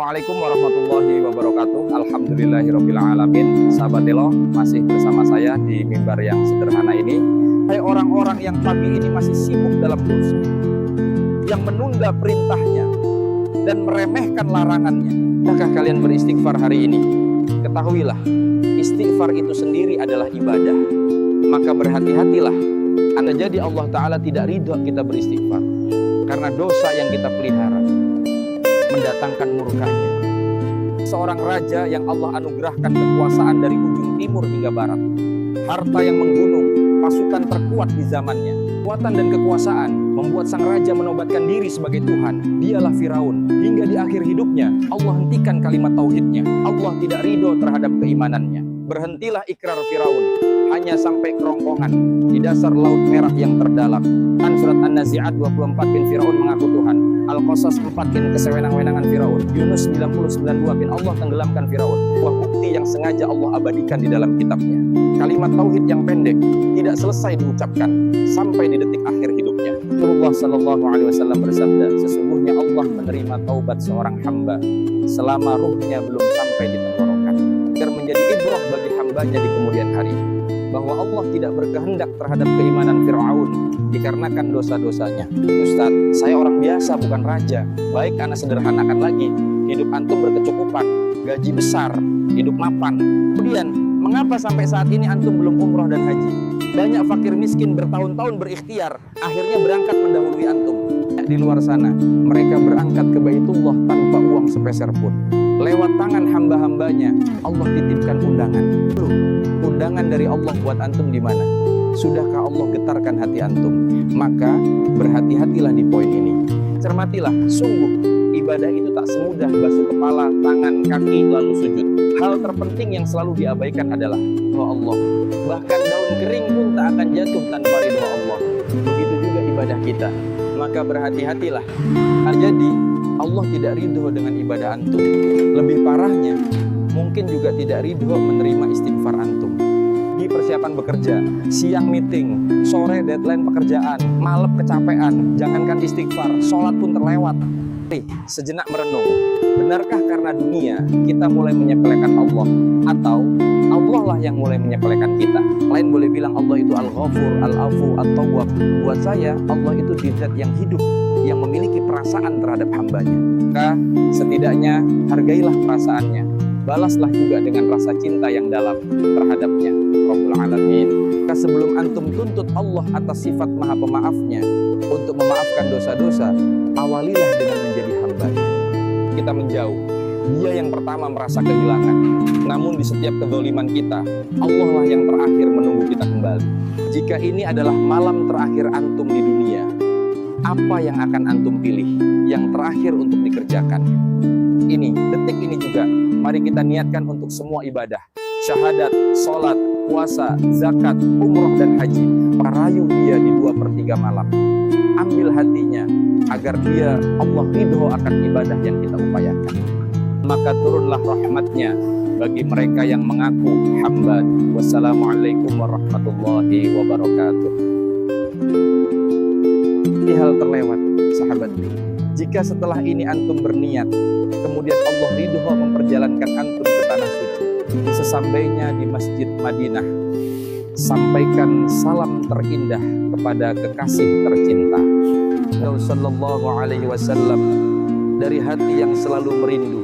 Assalamualaikum warahmatullahi wabarakatuh. Alhamdulillahirabbil alamin. Sahabat Elo, masih bersama saya di mimbar yang sederhana ini. Hai orang-orang yang pagi ini masih sibuk dalam dosa, yang menunda perintahnya dan meremehkan larangannya. Apakah kalian beristighfar hari ini? Ketahuilah, istighfar itu sendiri adalah ibadah. Maka berhati-hatilah. Anda jadi Allah Ta'ala tidak ridho kita beristighfar, karena dosa yang kita pelihara mendatangkan murkanya. Seorang raja yang Allah anugerahkan kekuasaan dari ujung timur hingga barat, harta yang menggunung, pasukan terkuat di zamannya. Kekuatan dan kekuasaan membuat sang raja menobatkan diri sebagai Tuhan. Dialah Firaun. Hingga di akhir hidupnya Allah hentikan kalimat tauhidnya. Allah tidak ridho terhadap keimanannya. Berhentilah ikrar Firaun, hanya sampai kerongkongan di dasar laut merah yang terdalam. Kan surat An-Nazi'at 24 bin Firaun mengaku Tuhan. Al-Qasas 4 bin kesewenang-wenangan Firaun. Yunus 99 bin Allah tenggelamkan Firaun. Buah bukti yang sengaja Allah abadikan di dalam kitabnya. Kalimat tauhid yang pendek tidak selesai diucapkan sampai di detik akhir hidupnya. Rasulullah Shallallahu Alaihi Wasallam bersabda, sesungguhnya Allah menerima taubat seorang hamba selama ruhnya belum sampai di tenggorokan, agar menjadi ibrah bagi hambanya di kemudian hari, bahwa Allah tidak berkehendak terhadap keimanan Fir'aun dikarenakan dosa-dosanya. Ustaz, saya orang biasa bukan raja. Baik, Anda sederhanakan lagi. Hidup antum berkecukupan, gaji besar, hidup mapan. Kemudian, mengapa sampai saat ini antum belum umroh dan haji? Banyak fakir miskin bertahun-tahun berikhtiar, akhirnya berangkat mendahului antum. Di luar sana, mereka berangkat ke Baitullah tanpa uang sepeser pun. Lewat tangan hamba-hambanya, Allah titipkan undangan. Undangan dari Allah buat antum di mana? Sudahkah Allah getarkan hati antum? Maka berhati-hatilah di poin ini. Cermatilah, sungguh ibadah itu tak semudah basuh kepala, tangan, kaki, lalu sujud. Hal terpenting yang selalu diabaikan adalah ridho Allah. Bahkan daun kering pun tak akan jatuh tanpa ridho Allah. Begitu juga ibadah kita. Maka berhati-hatilah. Jadi Allah tidak ridho dengan ibadah antum. Lebih parahnya, mungkin juga tidak ridho menerima istighfar antum. Di persiapan bekerja, siang meeting, sore deadline pekerjaan, malam kecapean, jangankan istighfar, sholat pun terlewat. Sejenak merenung, benarkah karena dunia kita mulai menyepelekan Allah, atau Allah lah yang mulai menyepelekan kita? Lain boleh bilang Allah itu Al-Ghafur, Al-Afu, At-Tawwab. Buat saya, Allah itu zat yang hidup, yang memiliki perasaan terhadap hambanya. Maka setidaknya hargailah perasaannya, balaslah juga dengan rasa cinta yang dalam terhadapnya. Rabbul Alamin. Maka sebelum antum tuntut Allah atas sifat maha pemaafnya untuk memaafkan dosa-dosa, awalilah dengan menjadi hambanya. Kita menjauh, dia yang pertama merasa kehilangan. Namun di setiap kezaliman kita, Allah lah yang terakhir menunggu kita kembali. Jika ini adalah malam terakhir antum di dunia, apa yang akan antum pilih yang terakhir untuk dikerjakan? Ini, detik ini juga, mari kita niatkan untuk semua ibadah. Syahadat, sholat, puasa, zakat, umroh, dan haji. Merayu dia di 2/3 malam. Ambil hatinya, agar dia Allah ridho akan ibadah yang kita upayakan. Maka turunlah rahmatnya bagi mereka yang mengaku hamba. Wassalamualaikum warahmatullahi wabarakatuh. Di hal terlewat, sahabat, jika setelah ini antum berniat, kemudian Allah ridho memperjalankan antum ke tanah suci, sesampainya di Masjid Madinah, sampaikan salam terindah kepada kekasih tercinta Sallallahu Alaihi Wasallam dari hati yang selalu merindu